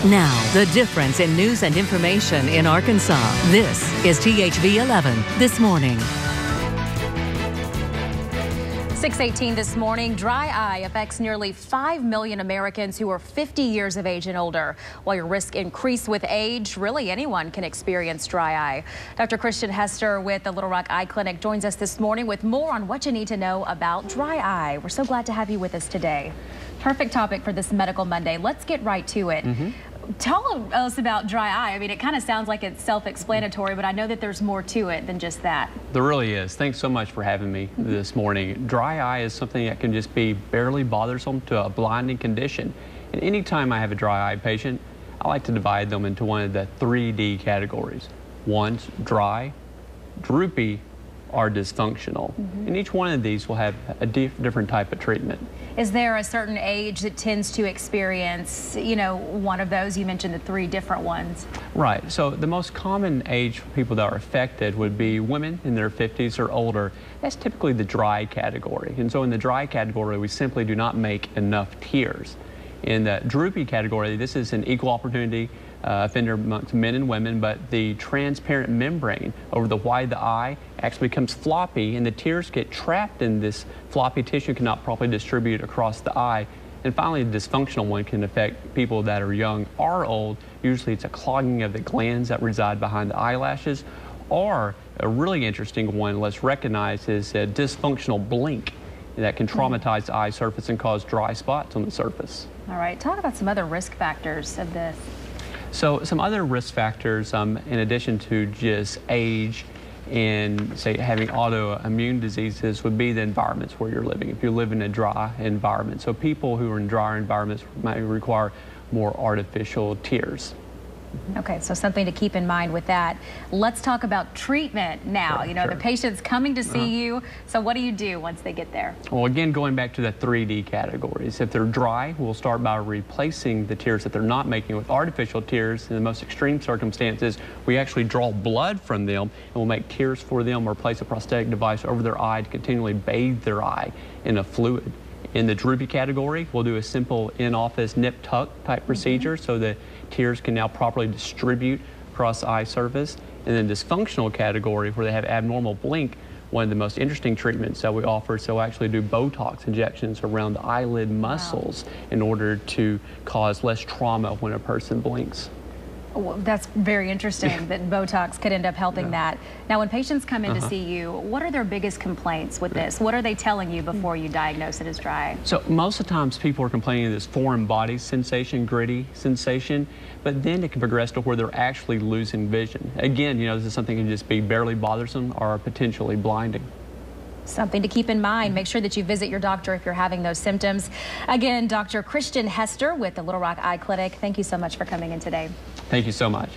Now, the difference in news and information in Arkansas. This is THV 11 This Morning. 6:18 this morning. Dry eye affects nearly 5 million Americans who are 50 years of age and older. While your risk increases with age, really anyone can experience dry eye. Dr. Hester with the Little Rock Eye Clinic joins us this morning with more on what you need to know about dry eye. We're so glad to have you with us today. Perfect topic for this Medical Monday. Let's get right to it. Tell us about dry eye. I mean, it kind of sounds like it's self-explanatory, but I know that there's more to it than just that. There really is. Thanks so much for having me this morning. Dry eye is something that can just be barely bothersome to a blinding condition. And anytime I have a dry eye patient, I like to divide them into one of the 3D categories. One's dry, droopy, or dysfunctional. And each one of these will have a different type of treatment. Is there a certain age that tends to experience, one of those? You mentioned the 3 different ones. Right. So the most common age for people that are affected would be women in their 50s or older. That's typically the dry category. And so in the dry category, we simply do not make enough tears. In the droopy category, this is an equal opportunity offender amongst men and women, but the transparent membrane over the wide of the eye actually becomes floppy, and the tears get trapped in this floppy tissue, cannot properly distribute across the eye. And finally, the dysfunctional one can affect people that are young or old. Usually it's a clogging of the glands that reside behind the eyelashes, or a really interesting one, less recognized, is a dysfunctional blink that can traumatize the eye surface and cause dry spots on the surface. All right, talk about some other risk factors of this. So some other risk factors, in addition to just age and say having autoimmune diseases, would be the environments where you're living. If you live in a dry environment, so people who are in drier environments might require more artificial tears. Okay, so something to keep in mind with that. Let's talk about treatment now. Sure. The patient's coming to see you. So what do you do once they get there? Well, again, going back to the 3D categories. If they're dry, we'll start by replacing the tears that they're not making with artificial tears. In the most extreme circumstances, we actually draw blood from them and we'll make tears for them or place a prosthetic device over their eye to continually bathe their eye in a fluid. In the droopy category, we'll do a simple in-office nip-tuck type procedure so that tears can now properly distribute across the eye surface. And then dysfunctional category, where they have abnormal blink, one of the most interesting treatments that we offer, so we'll actually do Botox injections around the eyelid muscles in order to cause less trauma when a person blinks. Well, that's very interesting that Botox could end up helping that. Now, when patients come in to see you, what are their biggest complaints with this? What are they telling you before you diagnose it as dry? So most of the times people are complaining of this foreign body sensation, gritty sensation, but then it can progress to where they're actually losing vision. Again, this is something that can just be barely bothersome or potentially blinding. Something to keep in mind. Make sure that you visit your doctor if you're having those symptoms. Again, Dr. Hester with the Little Rock Eye Clinic. Thank you so much for coming in today. Thank you so much.